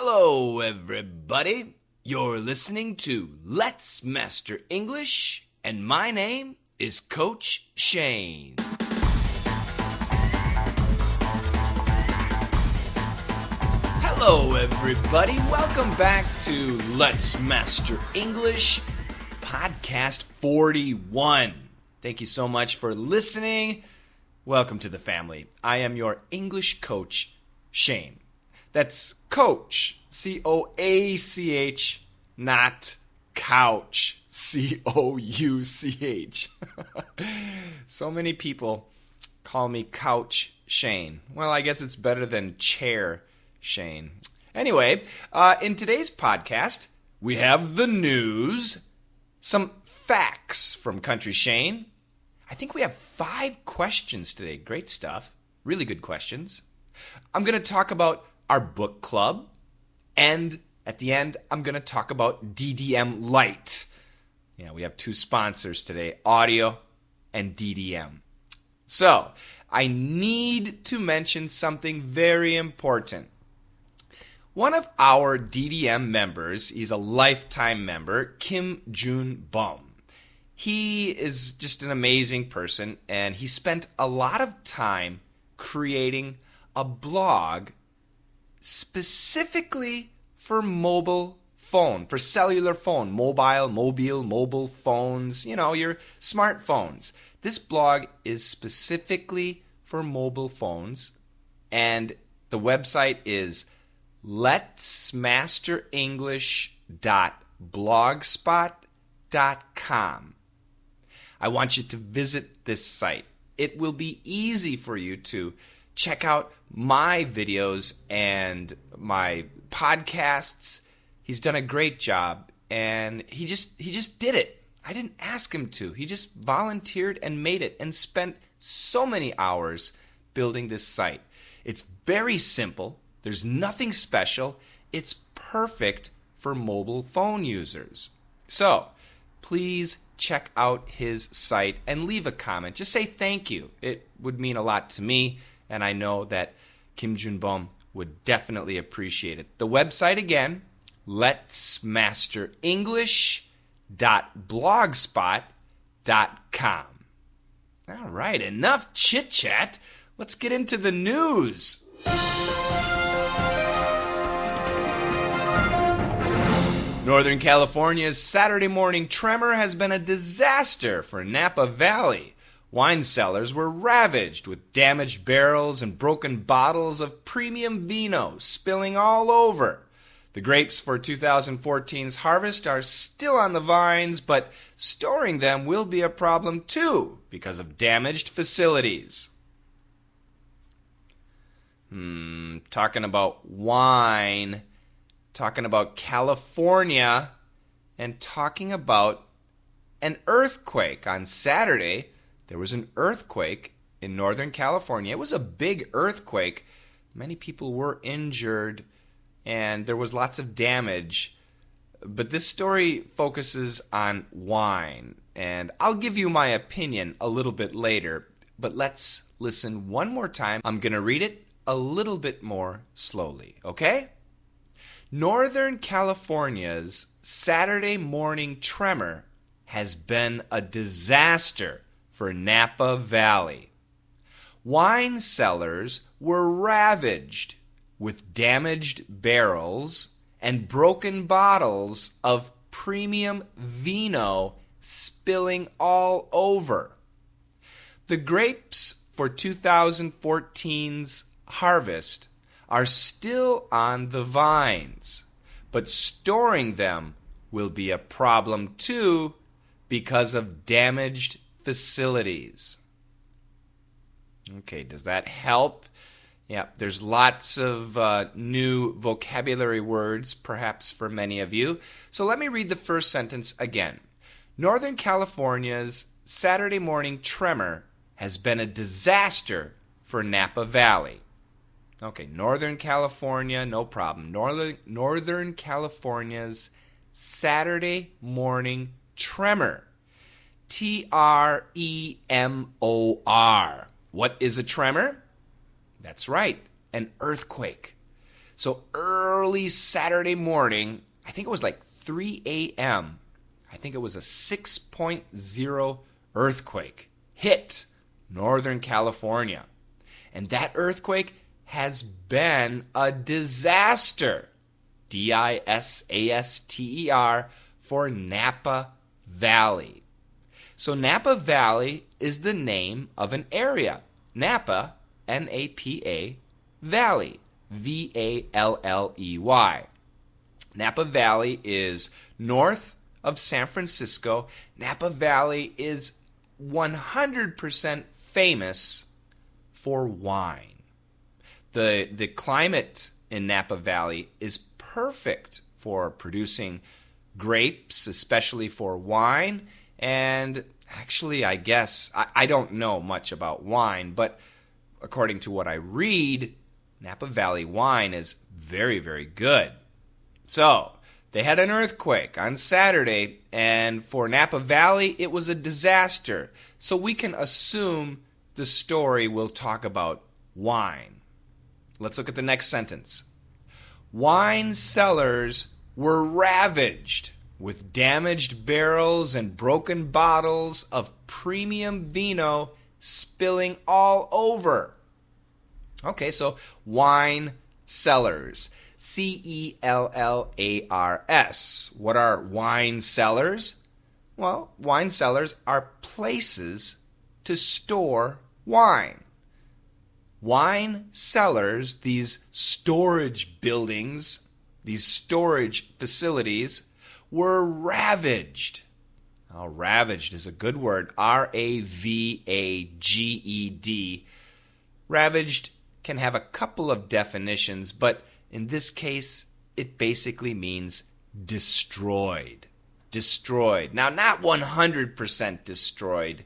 Hello, everybody. You're listening to Let's Master English, and my name is Coach Shane. Hello, everybody. Welcome back to Let's Master English, podcast 41. Thank you so much for listening. Welcome to the family. I am your English coach, Shane. That's coach, C-O-A-C-H, not couch, C-O-U-C-H. So many people call me Couch Shane. Well, I guess it's better than Chair Shane. Anyway, in today's podcast, we have the news, some facts from Country Shane. I think we have 5 questions today. Great stuff. Really good questions. I'm going to talk about our book club, and at the end, I'm going to talk about DDM Lite. Yeah, we have 2 sponsors today, Audio and DDM. So, I need to mention something very important. One of our DDM members, he's a lifetime member, Kim Jun Bum. He is just an amazing person, and he spent a lot of time creating a blog specifically for mobile phone, for cellular phone, mobile phones, your smartphones. This blog is specifically for mobile phones, and the website is letsmasterenglish.blogspot.com. I want you to visit this site. It will be easy for you to check out my videos and my podcasts. He's done a great job, and he just did it. I didn't ask him to. He just volunteered and made it and spent so many hours building this site. It's very simple. There's nothing special. It's perfect for mobile phone users. So, please check out his site and leave a comment. Just say thank you. It would mean a lot to me, and I know that Kim Jun Bum would definitely appreciate it. The website again, letsmasterenglish.blogspot.com. All right, enough chit-chat. Let's get into the news. Northern California's Saturday morning tremor has been a disaster for Napa Valley. Wine cellars were ravaged with damaged barrels and broken bottles of premium vino spilling all over. The grapes for 2014's harvest are still on the vines, but storing them will be a problem too because of damaged facilities. Talking about wine, talking about California, and talking about an earthquake. On Saturday, there was an earthquake in Northern California. It was a big earthquake. Many people were injured, and there was lots of damage. But this story focuses on wine, and I'll give you my opinion a little bit later. But let's listen one more time. I'm going to read it a little bit more slowly, okay? Northern California's Saturday morning tremor has been a disaster for Napa Valley. Wine cellars were ravaged with damaged barrels and broken bottles of premium vino spilling all over. The grapes for 2014's harvest are still on the vines, but storing them will be a problem too because of damaged facilities. Okay, does that help? Yeah, there's lots of new vocabulary words, perhaps for many of you. So let me read the first sentence again. Northern California's Saturday morning tremor has been a disaster for Napa Valley. Okay, Northern California, no problem. Northern California's Saturday morning tremor. Tremor. What is a tremor? That's right, an earthquake. So early Saturday morning, I think it was like 3 a.m., I think it was a 6.0 earthquake hit Northern California. And that earthquake has been a disaster, disaster, for Napa Valley. So Napa Valley is the name of an area. Napa, N-A-P-A, Valley, V-A-L-L-E-Y. Napa Valley is north of San Francisco. Napa Valley is 100% famous for wine. The climate in Napa Valley is perfect for producing grapes, especially for wine. And actually, I guess, I don't know much about wine, but according to what I read, Napa Valley wine is very, very good. So, they had an earthquake on Saturday, and for Napa Valley, it was a disaster. So we can assume the story will talk about wine. Let's look at the next sentence. Wine cellars were ravaged with damaged barrels and broken bottles of premium vino spilling all over. Okay, so wine cellars. C-E-L-L-A-R-S. What are wine cellars? Well, wine cellars are places to store wine. Wine cellars, these storage buildings, these storage facilities, were ravaged. Now, ravaged is a good word. R-A-V-A-G-E-D. Ravaged can have a couple of definitions, but in this case, it basically means destroyed. Destroyed. Now, not 100% destroyed,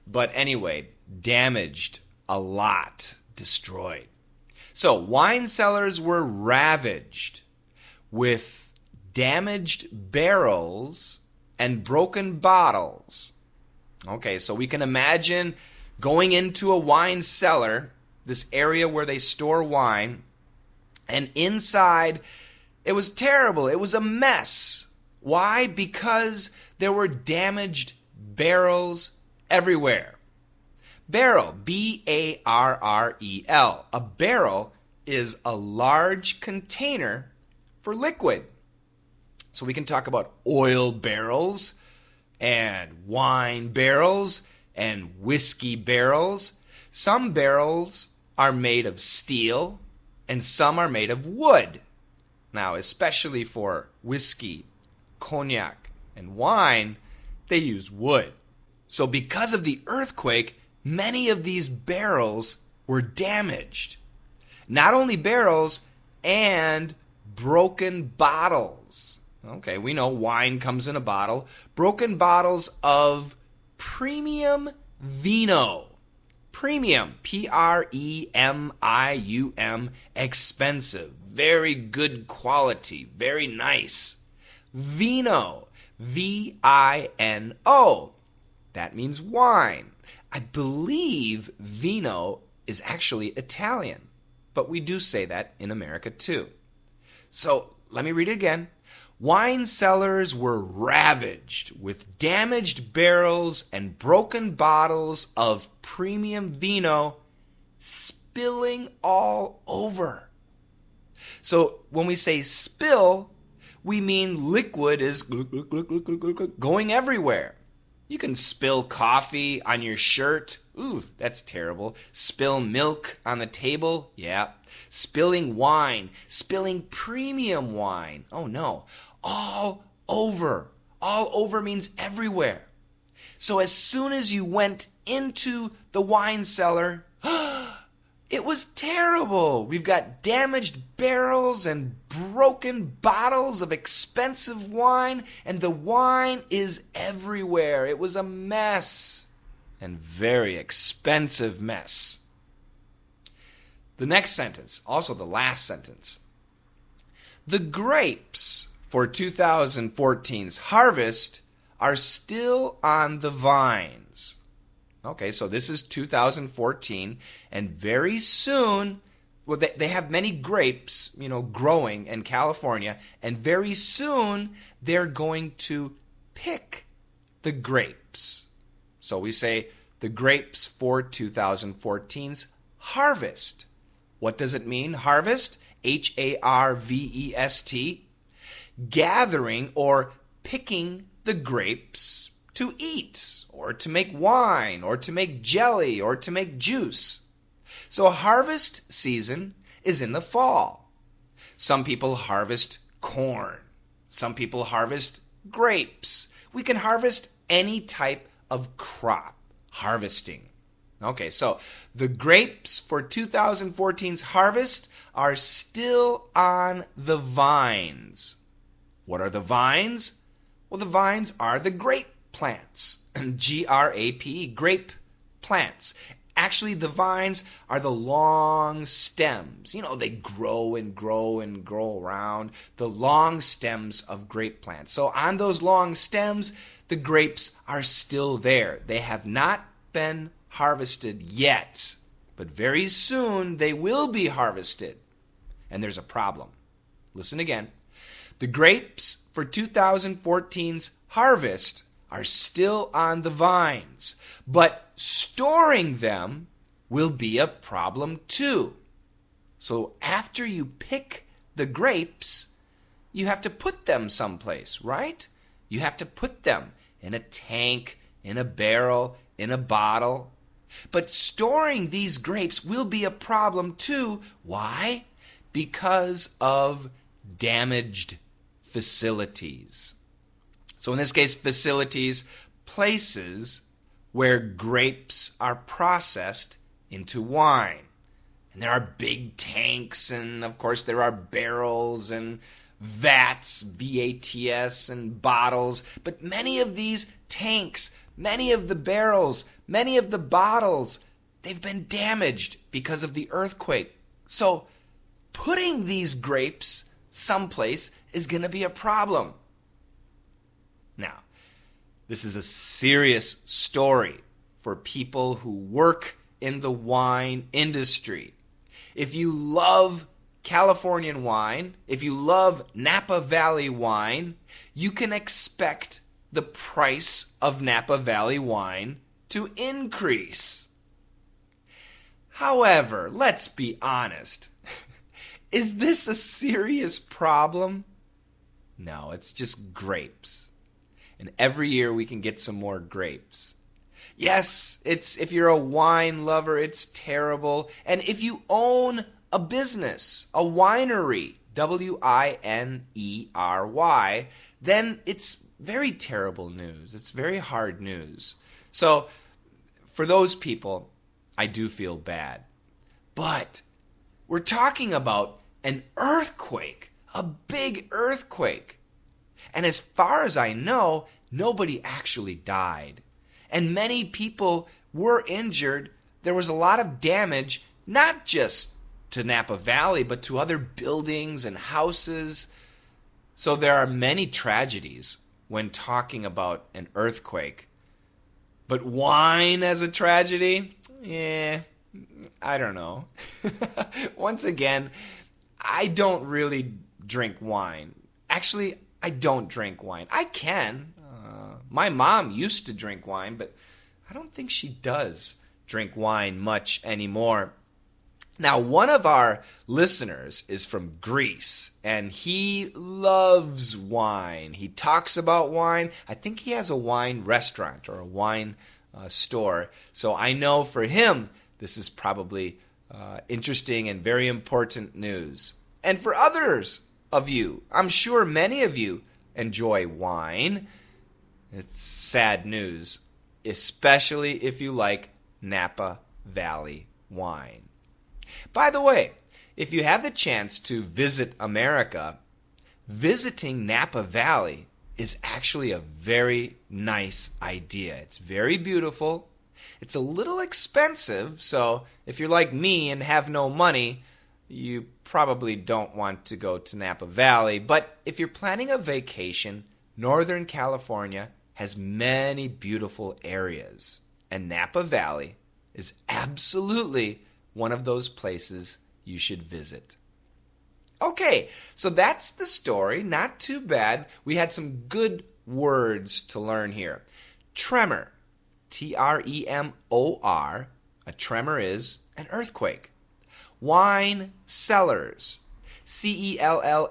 but anyway, damaged a lot. Destroyed. So, wine cellars were ravaged with damaged barrels and broken bottles. Okay, so we can imagine going into a wine cellar, this area where they store wine, and inside, it was terrible. It was a mess. Why? Because there were damaged barrels everywhere. Barrel, B-A-R-R-E-L. A barrel is a large container for liquid. So we can talk about oil barrels and wine barrels and whiskey barrels. Some barrels are made of steel and some are made of wood. Now, especially for whiskey, cognac, and wine, they use wood. So because of the earthquake, many of these barrels were damaged. Not only barrels, and broken bottles. Okay, we know wine comes in a bottle. Broken bottles of premium vino. Premium, P-R-E-M-I-U-M, expensive, very good quality, very nice. Vino, V-I-N-O, that means wine. I believe vino is actually Italian, but we do say that in America too. So let me read it again. Wine cellars were ravaged with damaged barrels and broken bottles of premium vino spilling all over. So when we say spill, we mean liquid is going everywhere. You can spill coffee on your shirt. Ooh, that's terrible. Spill milk on the table. Yeah. Spilling wine. Spilling premium wine. Oh no. All over. All over means everywhere. So as soon as you went into the wine cellar, it was terrible. We've got damaged barrels and broken bottles of expensive wine, and the wine is everywhere. It was a mess, and very expensive mess. The next sentence, also the last sentence. The grapes for 2014's harvest are still on the vines. Okay, so this is 2014, and very soon well, they have many grapes, growing in California, and very soon they're going to pick the grapes. So we say the grapes for 2014's harvest. What does it mean, harvest? Harvest. Gathering or picking the grapes to eat, or to make wine, or to make jelly, or to make juice. So harvest season is in the fall. Some people harvest corn. Some people harvest grapes. We can harvest any type of crop, harvesting. Okay, so the grapes for 2014's harvest are still on the vines. What are the vines? Well, the vines are the grape plants. G-R-A-P, grape plants. Actually, the vines are the long stems. They grow and grow and grow around the long stems of grape plants. So on those long stems, the grapes are still there. They have not been harvested yet, but very soon they will be harvested. And there's a problem. Listen again. The grapes for 2014's harvest are still on the vines, but storing them will be a problem too. So after you pick the grapes, you have to put them someplace, right? You have to put them in a tank, in a barrel, in a bottle. But storing these grapes will be a problem too. Why? Because of damaged facilities. So in this case, facilities, places where grapes are processed into wine. And there are big tanks, and of course there are barrels and vats, V-A-T-S, and bottles. But many of these tanks, many of the barrels, many of the bottles, they've been damaged because of the earthquake. So putting these grapes someplace is going to be a problem. Now, this is a serious story for people who work in the wine industry. If you love Californian wine, if you love Napa Valley wine, you can expect the price of Napa Valley wine to increase. However, let's be honest. Is this a serious problem? No, it's just grapes. And every year we can get some more grapes. Yes, if you're a wine lover, it's terrible. And if you own a business, a winery, W-I-N-E-R-Y, then it's very terrible news. It's very hard news. So for those people, I do feel bad. But we're talking about an earthquake, a big earthquake. And as far as I know, nobody actually died. And many people were injured. There was a lot of damage, not just to Napa Valley, but to other buildings and houses. So there are many tragedies when talking about an earthquake. But wine as a tragedy? I don't know. Once again, I don't really drink wine. Actually, I don't drink wine. I can. My mom used to drink wine, but I don't think she does drink wine much anymore. Now, one of our listeners is from Greece, and he loves wine. He talks about wine. I think he has a wine restaurant or a wine store. So I know for him, this is probably interesting and very important news. And for others of you, I'm sure many of you enjoy wine. It's sad news, especially if you like Napa Valley wine. By the way, if you have the chance to visit America, visiting Napa Valley is actually a very nice idea. It's very beautiful. It's a little expensive, so if you're like me and have no money, you probably don't want to go to Napa Valley. But if you're planning a vacation, Northern California has many beautiful areas. And Napa Valley is absolutely one of those places you should visit. Okay, so that's the story. Not too bad. We had some good words to learn here. Tremor, Tremor. A tremor is an earthquake. Wine cellars, Cellars.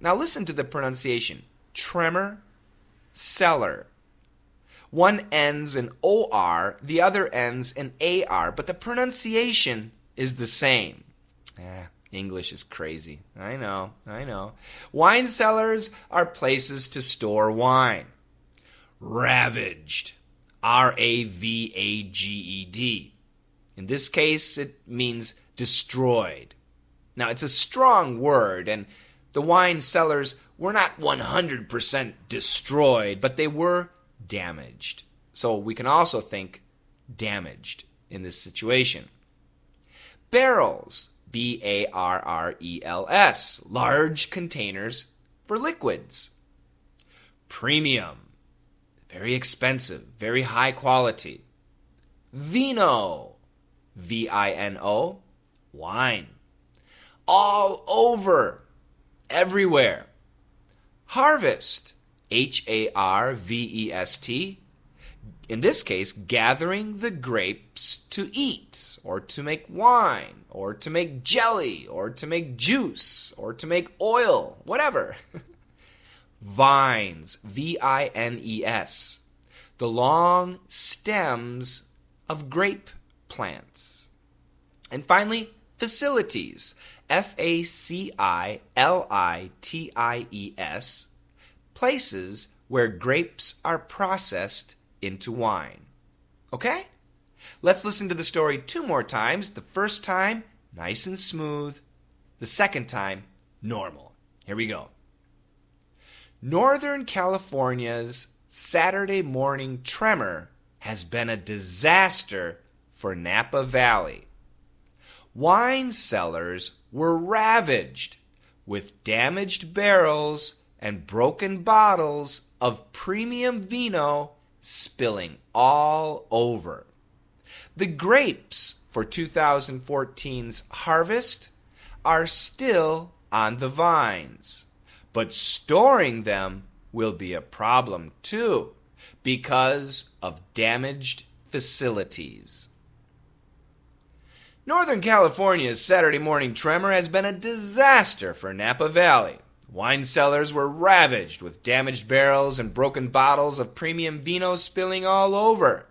Now listen to the pronunciation. Tremor, cellar. One ends in OR, the other ends in AR, but the pronunciation is the same. English is crazy. I know. Wine cellars are places to store wine. Ravaged, Ravaged. In this case, it means destroyed. Now, it's a strong word, and the wine cellars were not 100% destroyed, but they were damaged. So we can also think damaged in this situation. Barrels, Barrels, large containers for liquids. Premium, very expensive, very high quality. Vino, Vino, wine. All over, everywhere. Harvest, Harvest. In this case, gathering the grapes to eat, or to make wine, or to make jelly, or to make juice, or to make oil, whatever. Vines, Vines, the long stems of grape plants. And finally, facilities, Facilities, places where grapes are processed into wine. Okay? Let's listen to the story 2 more times. The first time, nice and smooth. The second time, normal. Here we go. Northern California's Saturday morning tremor has been a disaster for Napa Valley. Wine cellars were ravaged with damaged barrels and broken bottles of premium vino spilling all over. The grapes for 2014's harvest are still on the vines, but storing them will be a problem too because of damaged facilities. Northern California's Saturday morning tremor has been a disaster for Napa Valley. Wine cellars were ravaged with damaged barrels and broken bottles of premium vino spilling all over.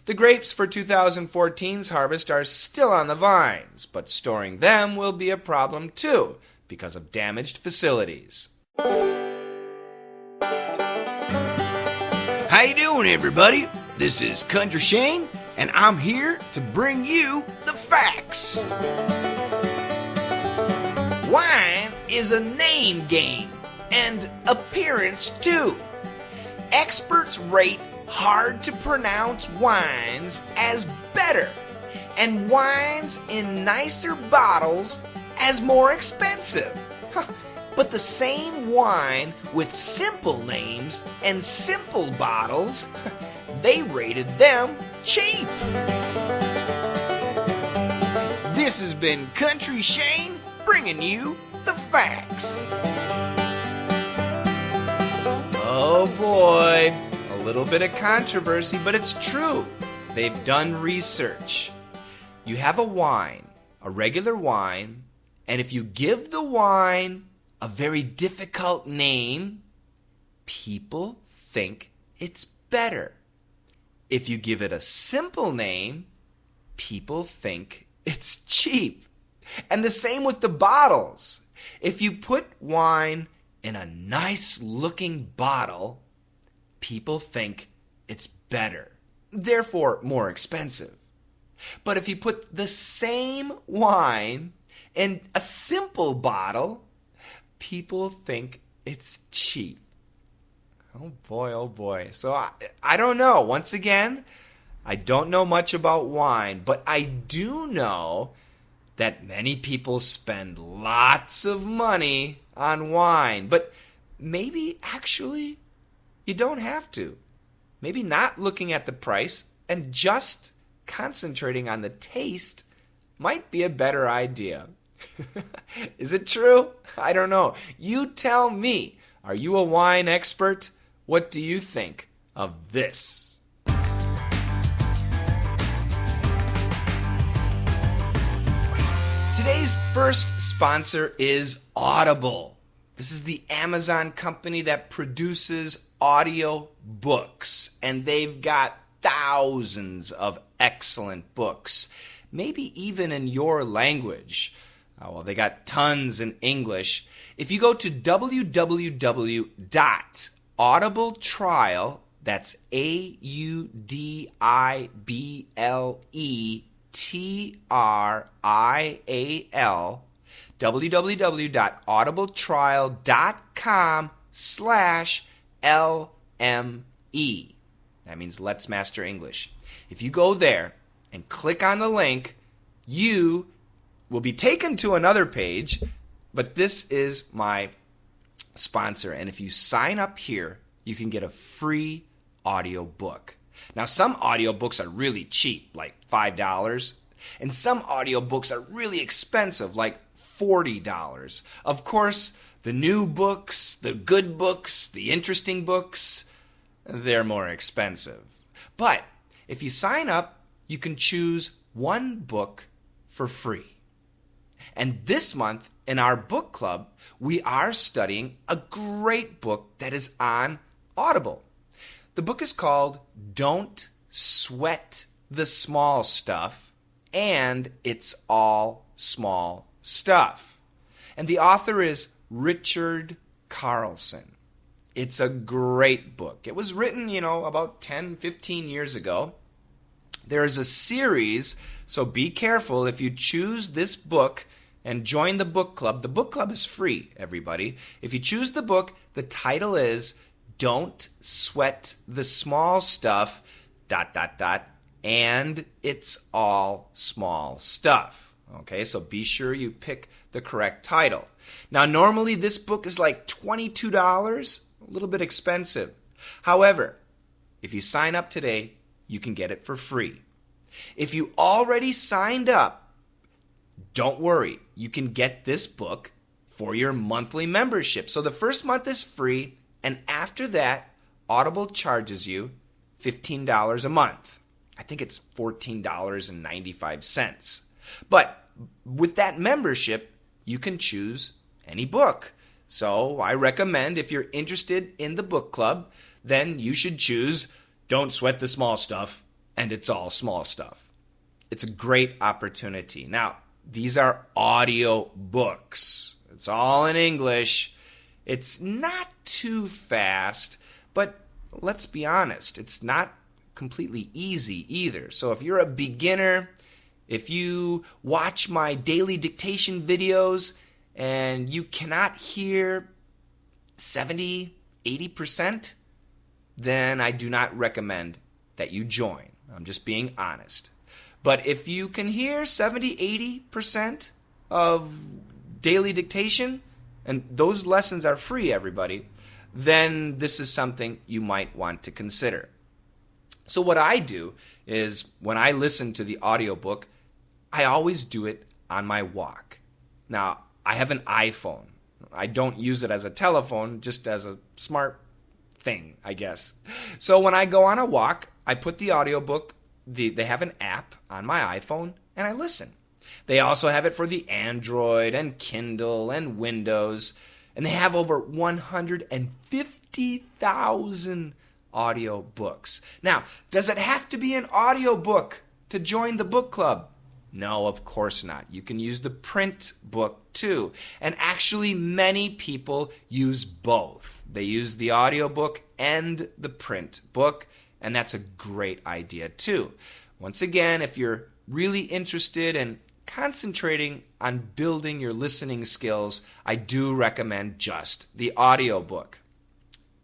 The grapes for 2014's harvest are still on the vines, but storing them will be a problem too because of damaged facilities. How you doing, everybody? This is Country Shane, and I'm here to bring you the facts. Wine is a name game and appearance too. Experts rate hard to pronounce wines as better and wines in nicer bottles as more expensive. But the same wine with simple names and simple bottles, they rated them cheap. This has been Country Shane bringing you the facts. Oh boy, a little bit of controversy, but it's true. They've done research. You have a wine, a regular wine, and if you give the wine a very difficult name, people think it's better. If you give it a simple name, people think it's cheap. And the same with the bottles. If you put wine in a nice looking bottle, people think it's better, therefore more expensive. But if you put the same wine in a simple bottle, people think it's cheap. Oh boy. So I don't know. Once again, I don't know much about wine, but I do know that many people spend lots of money on wine. But maybe actually you don't have to. Maybe not looking at the price and just concentrating on the taste might be a better idea. Is it true? I don't know. You tell me. Are you a wine expert? What do you think of this? Today's first sponsor is Audible. This is the Amazon company that produces audio books, and they've got thousands of excellent books, maybe even in your language. Well, they got tons in English. If you go to www.audibletrial, that's AUDIBLETRIAL, www.audibletrial.com/LME. That means Let's Master English. If you go there and click on the link, you will be taken to another page, but this is my sponsor. And if you sign up here, you can get a free audio book. Now, some audiobooks are really cheap, like $5, and some audiobooks are really expensive, like $40. Of course, the new books, the good books, the interesting books, they're more expensive. But if you sign up, you can choose one book for free. And this month, in our book club, we are studying a great book that is on Audible. The book is called Don't Sweat the Small Stuff, and it's all small stuff. And the author is Richard Carlson. It's a great book. It was written, about 10, 15 years ago. There is a series, so be careful if you choose this book and join the book club. The book club is free, everybody. If you choose the book, the title is Don't Sweat the Small Stuff, ... and it's all small stuff. Okay, so be sure you pick the correct title. Now, normally this book is like $22, a little bit expensive. However, if you sign up today, you can get it for free. If you already signed up, don't worry, you can get this book for your monthly membership. So the first month is free, and after that, Audible charges you $15 a month. I think it's $14.95. But with that membership, you can choose any book. So I recommend if you're interested in the book club, then you should choose Don't Sweat the Small Stuff, and it's all small stuff. It's a great opportunity. Now, these are audio books. It's all in English. It's not too fast, but let's be honest, it's not completely easy either. So if you're a beginner, if you watch my daily dictation videos and you cannot hear 70, 80%, then I do not recommend that you join. I'm just being honest. But if you can hear 70, 80% of daily dictation, and those lessons are free, everybody, then this is something you might want to consider. So what I do is when I listen to the audiobook, I always do it on my walk. Now, I have an iPhone. I don't use it as a telephone, just as a smart thing, I guess. So when I go on a walk, I put the audiobook. They have an app on my iPhone, and I listen. They also have it for the Android and Kindle and Windows, and they have over 150,000 audio books. Now, does it have to be an audio book to join the book club? No, of course not. You can use the print book too. And actually, many people use both. They use the audio book and the print book, and that's a great idea too. Once again, if you're really interested in concentrating on building your listening skills, I do recommend just the audiobook.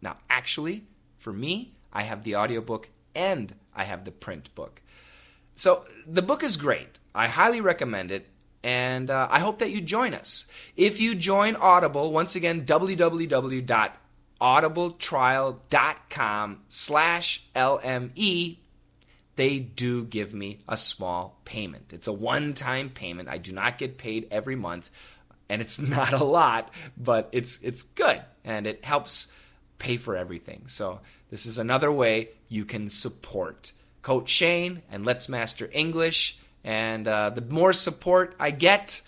Now, actually, for me, I have the audiobook and I have the print book. So the book is great. I highly recommend it, and I hope that you join us. If you join Audible, once again, www.audibletrial.com/LME, they do give me a small payment. It's a one-time payment. I do not get paid every month, and it's not a lot, but it's good, and it helps pay for everything. So this is another way you can support Coach Shane and Let's Master English. And the more support I get,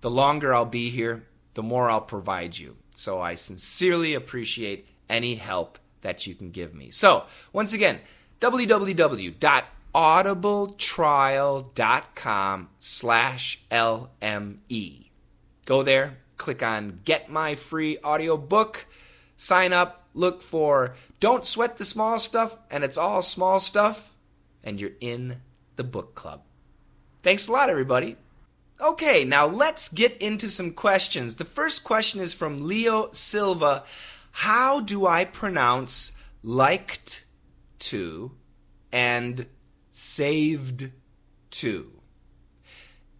the longer I'll be here, the more I'll provide you. So I sincerely appreciate any help that you can give me. So once again, www.audibletrial.com/LME. Go there, click on Get My Free Audiobook, sign up, look for Don't Sweat the Small Stuff, and it's all small stuff, and you're in the book club. Thanks a lot, everybody. Okay, now let's get into some questions. The first question is from Leo Silva. How do I pronounce liked to and saved to?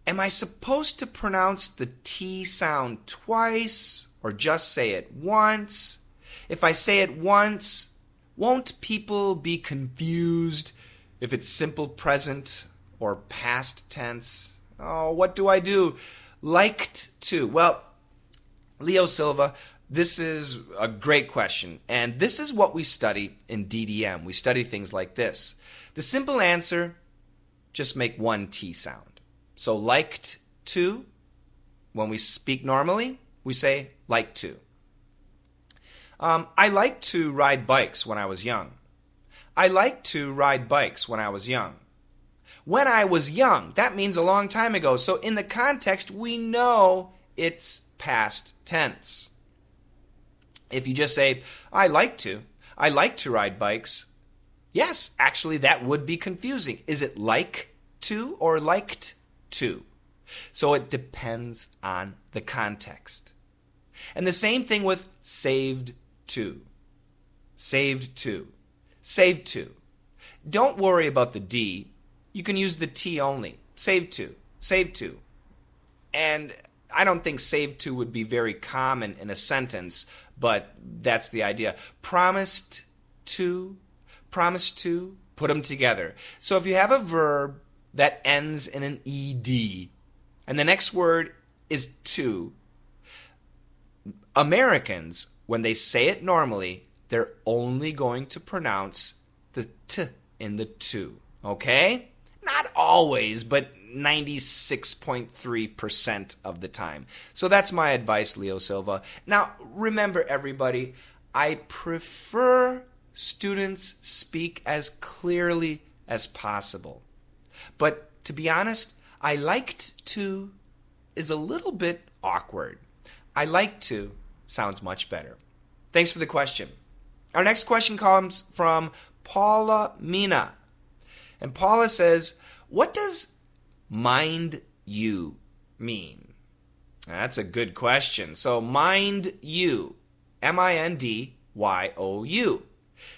Am I supposed to pronounce the T sound twice or just say it once? If I say it once, won't people be confused if it's simple present or past tense? Oh, what do I do? Liked to. Well, Leo Silva, this is a great question, and this is what we study in DDM. We study things like this. The simple answer, just make one T sound. So liked to, when we speak normally, we say like to. I liked to ride bikes when I was young. I liked to ride bikes when I was young. When I was young, that means a long time ago. So in the context, we know it's past tense. If you just say, I like to ride bikes, yes, actually that would be confusing. Is it like to or liked to? So it depends on the context. And the same thing with saved to. Saved to. Saved to. Don't worry about the D. You can use the T only. Saved to. Saved to. And I don't think saved to would be very common in a sentence, but that's the idea. Promised to, put them together. So if you have a verb that ends in an ED, and the next word is to, Americans, when they say it normally, they're only going to pronounce the T in the to, okay? Not always, but 96.3% of the time. So that's my advice, Leo Silva. Now, remember, everybody, I prefer students speak as clearly as possible. But to be honest, I liked to is a little bit awkward. I like to sounds much better. Thanks for the question. Our next question comes from Paula Mina. And Paula says, what does mind you mean? That's a good question. So mind you, MINDYOU.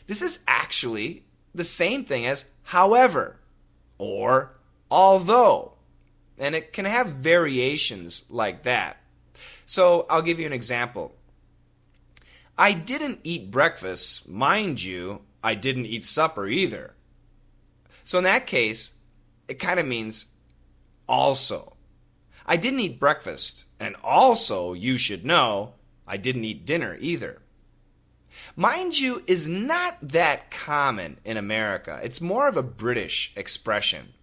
This is actually the same thing as however or although. And it can have variations like that. So I'll give you an example. I didn't eat breakfast. Mind you, I didn't eat supper either. So in that case, it kind of means also. I didn't eat breakfast, and also, you should know, I didn't eat dinner either. Mind you is not that common in America. It's more of a British expression.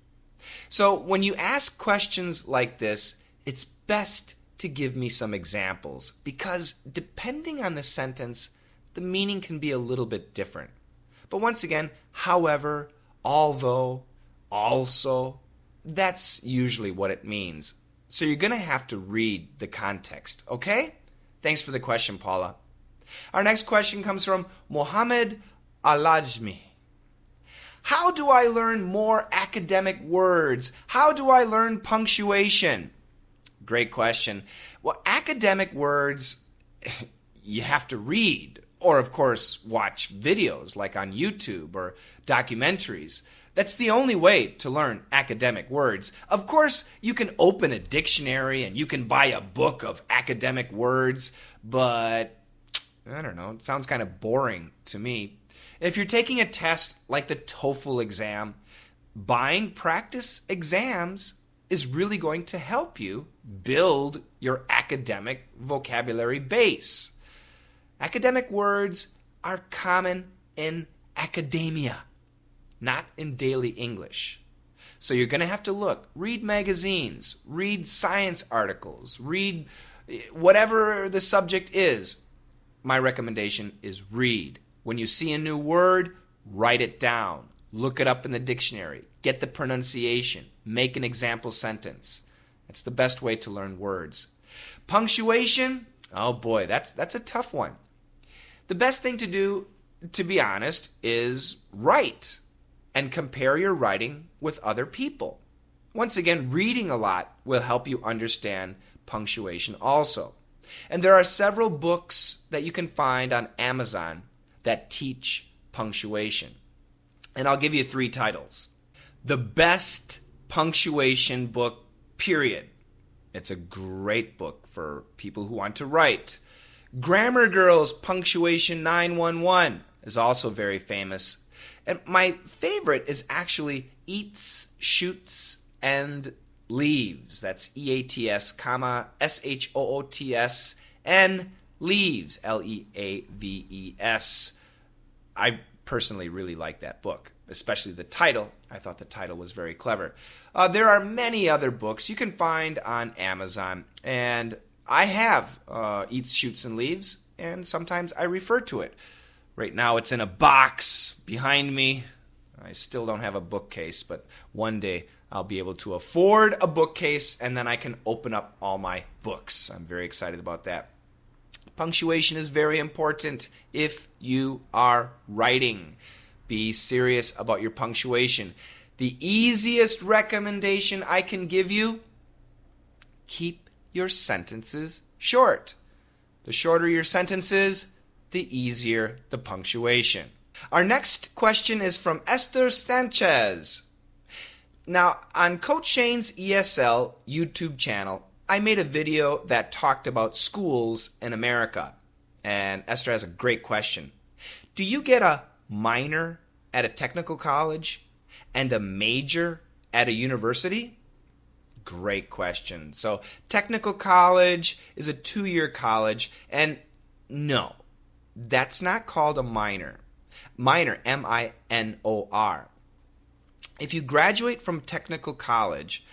So when you ask questions like this, it's best to give me some examples, because depending on the sentence, the meaning can be a little bit different. But once again, however, although, also, that's usually what it means. So you're going to have to read the context, okay? Thanks for the question, Paula. Our next question comes from Mohammed Alajmi. How do I learn more academic words? How do I learn punctuation? Great question. Well, academic words, you have to read, or of course, watch videos like on YouTube or documentaries. That's the only way to learn academic words. Of course, you can open a dictionary and you can buy a book of academic words, but I don't know, it sounds kind of boring to me. If you're taking a test like the TOEFL exam, buying practice exams is really going to help you build your academic vocabulary base. Academic words are common in academia, not in daily English. So you're going to have to look, read magazines, read science articles, read whatever the subject is. My recommendation is read. When you see a new word, write it down. Look it up in the dictionary. Get the pronunciation. Make an example sentence. That's the best way to learn words. Punctuation, oh boy, that's a tough one. The best thing to do, to be honest, is write and compare your writing with other people. Once again, reading a lot will help you understand punctuation also. And there are several books that you can find on Amazon that teach punctuation. And I'll give you 3 titles. The best punctuation book, period. It's a great book for people who want to write. Grammar Girl's Punctuation 911 is also very famous. And my favorite is actually Eats, Shoots, and Leaves. That's EATS, comma, SHOOTS, and Leaves, LEAVES. I personally really like that book, especially the title. I thought the title was very clever. There are many other books you can find on Amazon, and I have Eats, Shoots, and Leaves, and sometimes I refer to it. Right now it's in a box behind me. I still don't have a bookcase, but one day I'll be able to afford a bookcase, and then I can open up all my books. I'm very excited about that. Punctuation is very important if you are writing. Be serious about your punctuation. The easiest recommendation I can give you, keep your sentences short. The shorter your sentences, the easier the punctuation. Our next question is from Esther Sanchez. Now, on Coach Shane's ESL YouTube channel, I made a video that talked about schools in America. And Esther has a great question. Do you get a minor at a technical college and a major at a university? Great question. So, technical college is a 2-year college, and no, that's not called a minor. Minor, M-I-N-O-R. If you graduate from technical college,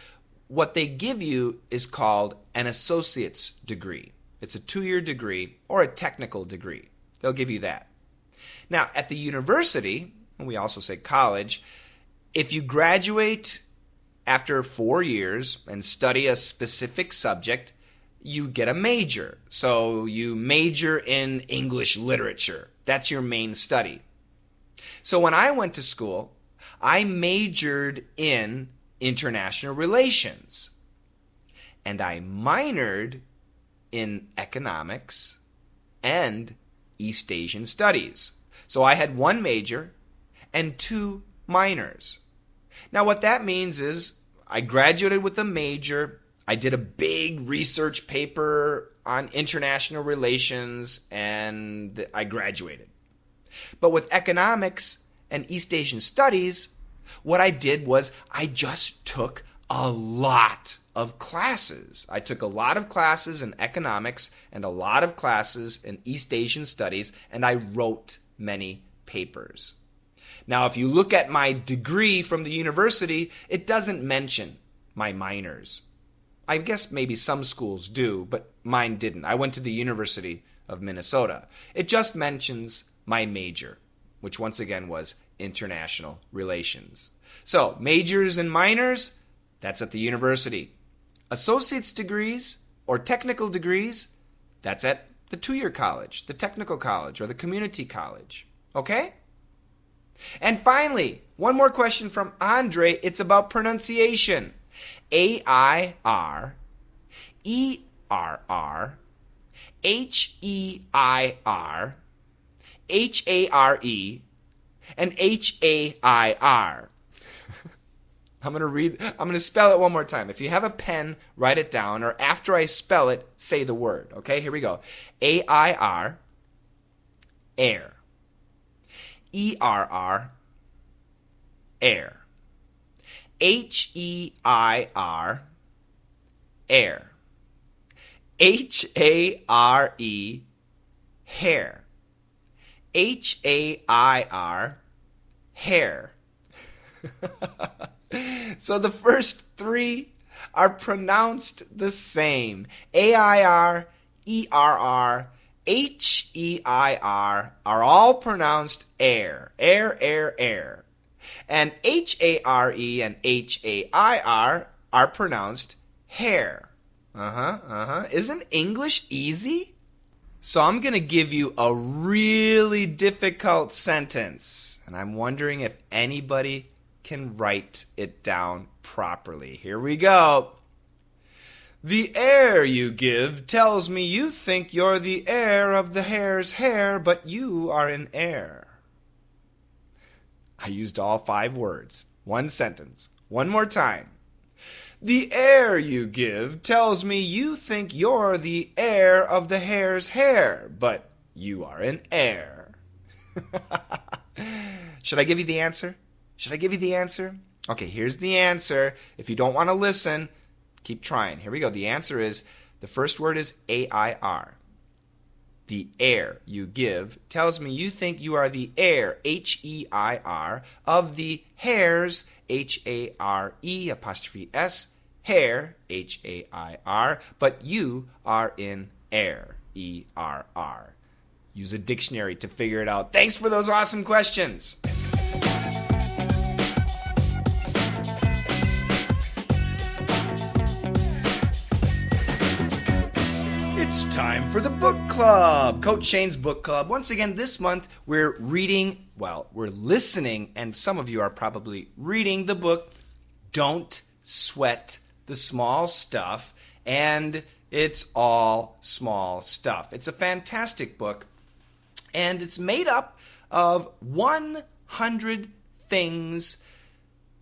what they give you is called an associate's degree. It's a 2-year degree or a technical degree. They'll give you that. Now, at the university, and we also say college, if you graduate after 4 years and study a specific subject, you get a major. So you major in English literature. That's your main study. So when I went to school, I majored in international relations. And I minored in economics and East Asian studies. So I had 1 major and 2 minors. Now what that means is I graduated with a major. I did a big research paper on international relations, and I graduated. But with economics and East Asian studies, what I did was I just took a lot of classes. I took a lot of classes in economics and a lot of classes in East Asian studies, and I wrote many papers. Now, if you look at my degree from the university, it doesn't mention my minors. I guess maybe some schools do, but mine didn't. I went to the University of Minnesota. It just mentions my major, which once again was international relations. So, majors and minors, that's at the university. Associate's degrees or technical degrees, that's at the 2-year college, the technical college, or the community college. Okay? And finally, one more question from Andre. It's about pronunciation. A-I-R, E-R-R, H-E-I-R, H-A-R-E, and H-A-I-R. I'm going to spell it one more time. If you have a pen, write it down, or after I spell it, say the word. Okay, here we go. A-I-R, air. E-R-R, air. H-E-I-R, air. H-A-R-E, hair. H-A-I-R, hair. So the first three are pronounced the same. A-I-R, E-R-R, H-E-I-R are all pronounced air. Air, air, air. And H-A-R-E and H-A-I-R are pronounced hair. Isn't English easy? So I'm going to give you a really difficult sentence, and I'm wondering if anybody can write it down properly. Here we go. The air you give tells me you think you're the heir of the hare's hair, but you are an heir. I used all 5 words. One sentence. One more time. The air you give tells me you think you're the heir of the hare's hair, but you are an heir. Should I give you the answer? Okay, here's the answer. If you don't want to listen, keep trying. Here we go. The answer is, the first word is A-I-R. The air you give tells me you think you are the heir, H-E-I-R, of the hare's, H-A-R-E apostrophe S, hair, H-A-I-R, but you are in air, E-R-R. Use a dictionary to figure it out. Thanks for those awesome questions. It's time for the book club, Coach Shane's book club. Once again, this month we're listening, and some of you are probably reading the book, Don't Sweat the Small Stuff, and it's all small stuff. It's a fantastic book, and it's made up of 100 things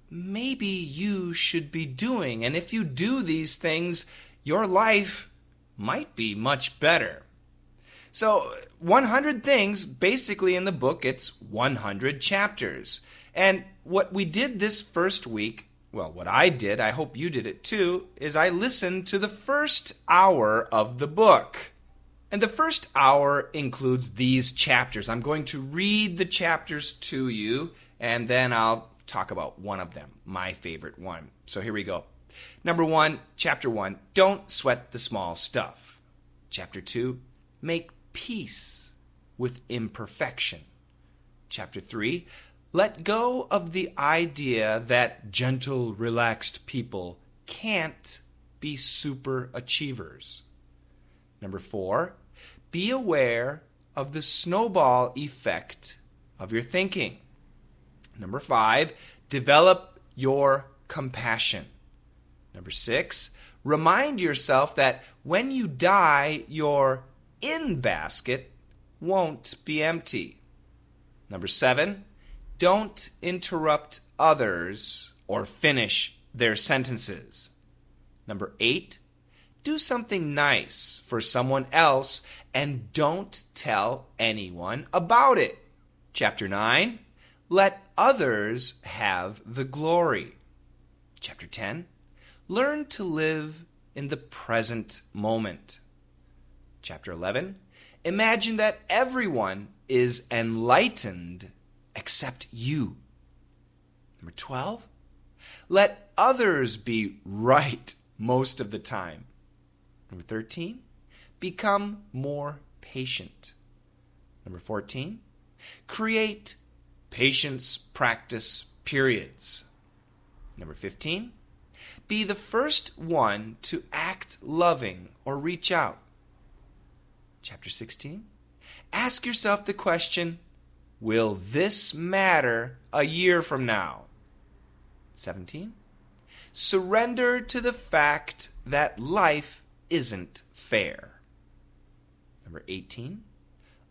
maybe you should be doing. And if you do these things, your life might be much better. So 100 things, basically in the book, it's 100 chapters. And what we did this first week, well, what I did, I hope you did it too, is I listened to the first hour of the book. And the first hour includes these chapters. I'm going to read the chapters to you, and then I'll talk about one of them, my favorite one. So here we go. Number 1, Chapter 1, Don't Sweat the Small Stuff. Chapter 2, Make Peace with Imperfection. Chapter 3, Let go of the idea that gentle, relaxed people can't be super achievers. Number 4, Be aware of the snowball effect of your thinking. Number 5, Develop your compassion. Number 6, remind yourself that when you die, your in basket won't be empty. Number 7, don't interrupt others or finish their sentences. Number 8, do something nice for someone else and don't tell anyone about it. Chapter 9, let others have the glory. Chapter 10, learn to live in the present moment. Chapter 11, imagine that everyone is enlightened except you. Number 12, let others be right most of the time. Number 13, become more patient. Number 14, create patience practice periods. Number 15, be the first one to act loving or reach out. Chapter 16, ask yourself the question, will this matter a year from now? 17, surrender to the fact that life isn't fair. Number 18,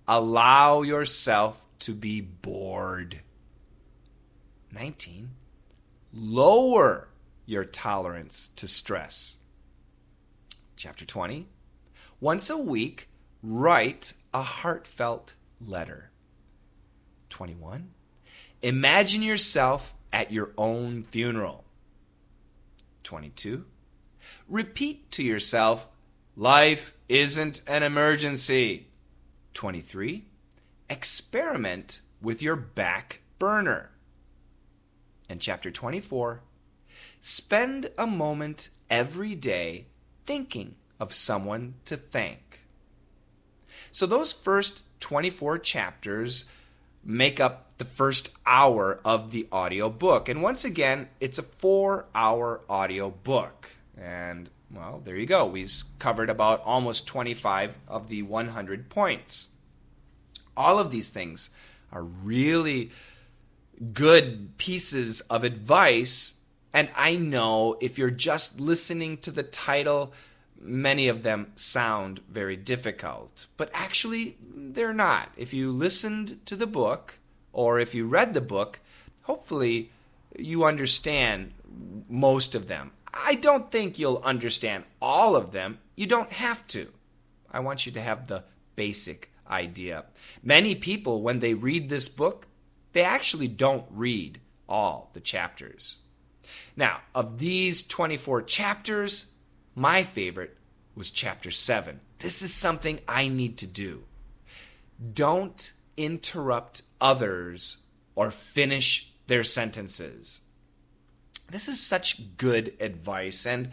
allow yourself to be bored. 19, lower your tolerance to stress. Chapter 20, once a week, write a heartfelt letter. 21, imagine yourself at your own funeral. 22. Repeat to yourself, life isn't an emergency. 23. Experiment with your back burner. And chapter 24. Spend a moment every day thinking of someone to thank. So those first 24 chapters make up the first hour of the audio book. And once again, it's a 4-hour audio book. And, well, there you go. We've covered about almost 25 of the 100 points. All of these things are really good pieces of advice. And I know if you're just listening to the title, many of them sound very difficult. But actually, they're not. If you listened to the book, or if you read the book, hopefully you understand most of them. I don't think you'll understand all of them. You don't have to. I want you to have the basic idea. Many people, when they read this book, they actually don't read all the chapters. Now, of these 24 chapters, my favorite was chapter 7. This is something I need to do. Don't interrupt others or finish their sentences. This is such good advice, and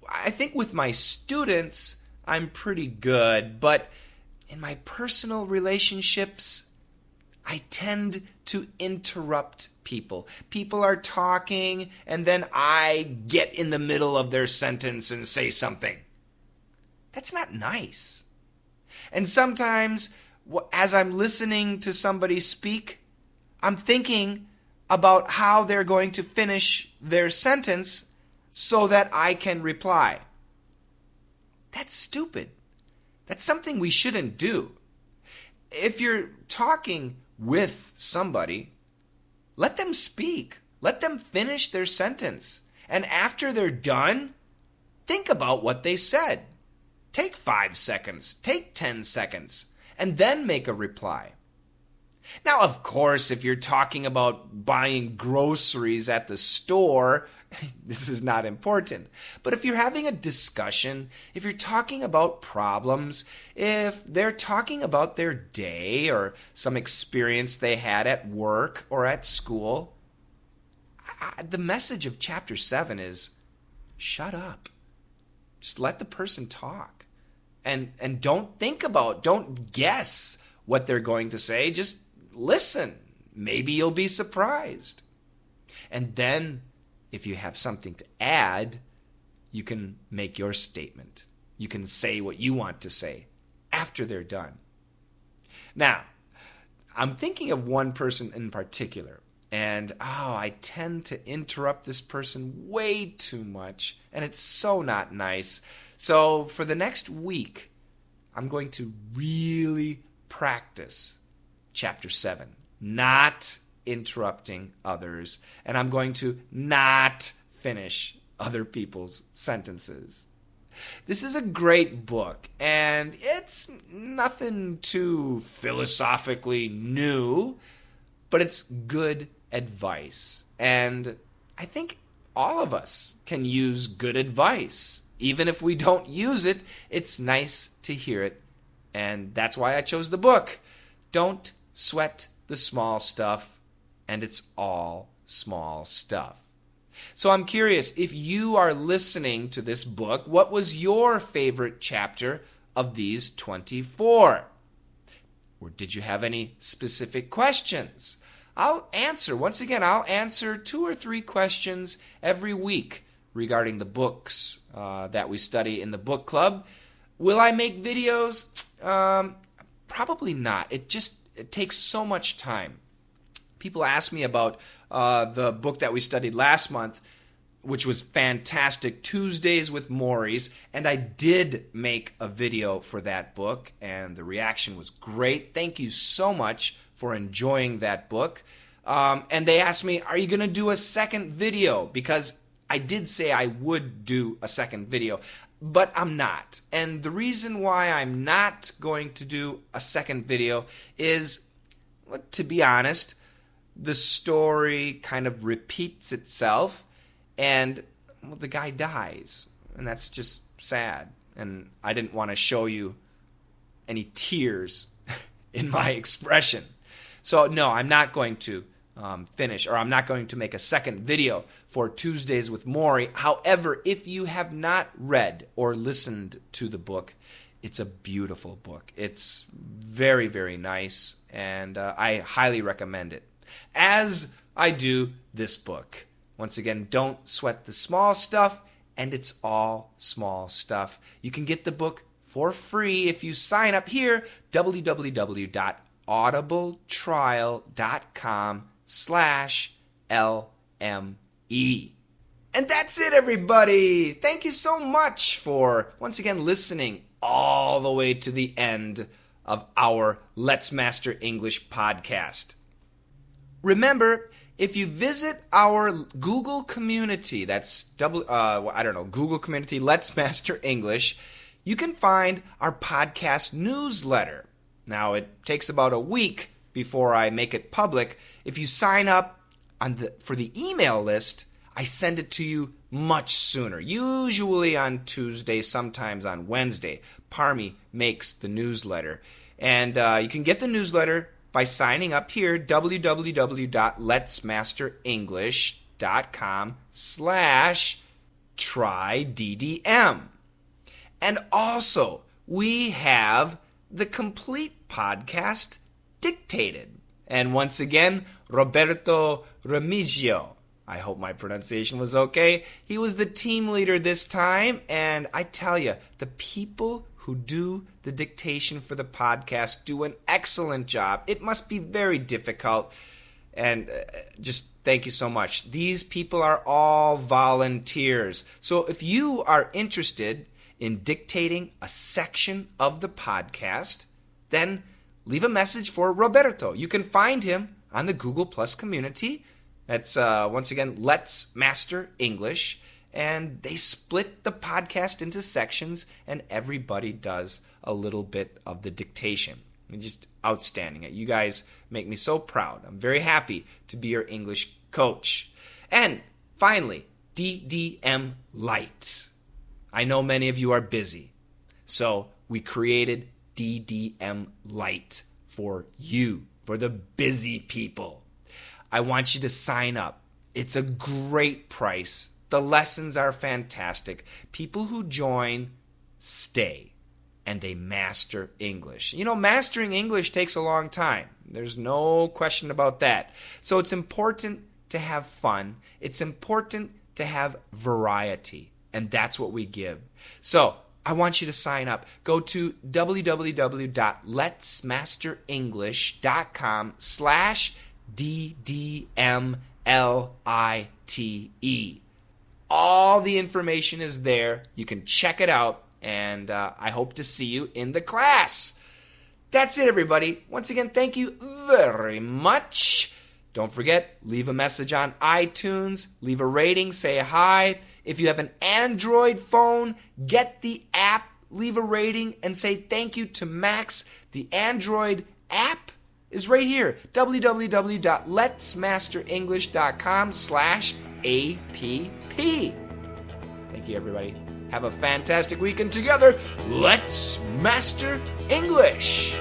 I think with my students, I'm pretty good, but in my personal relationships, I tend to interrupt people. People are talking, and then I get in the middle of their sentence and say something. That's not nice. And sometimes, as I'm listening to somebody speak, I'm thinking about how they're going to finish their sentence so that I can reply. That's stupid. That's something we shouldn't do. If you're talking with somebody, let them speak. Let them finish their sentence. And after they're done, think about what they said. Take 5 seconds, take 10 seconds, and then make a reply. Now, of course, if you're talking about buying groceries at the store, this is not important. But if you're having a discussion, if you're talking about problems, if they're talking about their day or some experience they had at work or at school, the message of chapter 7 is, shut up. Just let the person talk. And don't guess what they're going to say. Just listen. Maybe you'll be surprised. And then, if you have something to add, you can make your statement. You can say what you want to say after they're done. Now, I'm thinking of one person in particular, and I tend to interrupt this person way too much, and it's so not nice. So for the next week, I'm going to really practice chapter 7, not interrupting others, and I'm going to not finish other people's sentences. This is a great book, and it's nothing too philosophically new, but it's good advice. And I think all of us can use good advice. Even if we don't use it, it's nice to hear it, and that's why I chose the book. Don't sweat the small stuff, and it's all small stuff. So I'm curious, if you are listening to this book, what was your favorite chapter of these 24? Or did you have any specific questions? I'll answer 2 or 3 questions every week regarding the books that we study in the book club. Will I make videos? Probably not. It takes so much time. People ask me about the book that we studied last month, which was fantastic, Tuesdays with Maury's, and I did make a video for that book, and the reaction was great. Thank you so much for enjoying that book. And they asked me, are you going to do a second video? Because I did say I would do a second video, but I'm not. And the reason why I'm not going to do a second video is, to be honest, the story kind of repeats itself. And, well, the guy dies, and that's just sad. And I didn't want to show you any tears in my expression. So no, I'm not going to finish, or I'm not going to make a second video for Tuesdays with Maury. However, if you have not read or listened to the book, it's a beautiful book. It's very, very nice, and I highly recommend it, as I do this book. Once again, don't sweat the small stuff, and it's all small stuff. You can get the book for free if you sign up here, audibletrial.com/LME. And that's it, everybody. Thank you so much for, once again, listening all the way to the end of our Let's Master English podcast. Remember, if you visit our Google community, that's Google community Let's Master English, you can find our podcast newsletter. Now, it takes about a week before I make it public. If you sign up for the email list, I send it to you much sooner, usually on Tuesday, sometimes on Wednesday. Parmi makes the newsletter. And you can get the newsletter by signing up here, www.letsmasterenglish.com/tryddm. And also, we have the complete podcast dictated. And once again, Roberto Remigio, I hope my pronunciation was okay. He was the team leader this time, and I tell you, the people who do the dictation for the podcast do an excellent job. It must be very difficult, and just thank you so much. These people are all volunteers. So if you are interested in dictating a section of the podcast, then leave a message for Roberto. You can find him on the Google Plus community. That's, once again, Let's Master English. And they split the podcast into sections, and everybody does a little bit of the dictation. And just outstanding. You guys make me so proud. I'm very happy to be your English coach. And finally, DDM Lite. I know many of you are busy, so we created DDM Lite for you, for the busy people. I want you to sign up. It's a great price. The lessons are fantastic. People who join stay, and they master English. You know, mastering English takes a long time. There's no question about that. So it's important to have fun. It's important to have variety, and that's what we give. So I want you to sign up. Go to www.letsmasterenglish.com/DDMLITE. All the information is there. You can check it out, and I hope to see you in the class. That's it, everybody. Once again, thank you very much. Don't forget, leave a message on iTunes, leave a rating, say hi. If you have an Android phone, get the app, leave a rating, and say thank you to Max. The Android app is right here, www.letsmasterenglish.com/app. Thank you, everybody. Have a fantastic weekend together. Let's master English.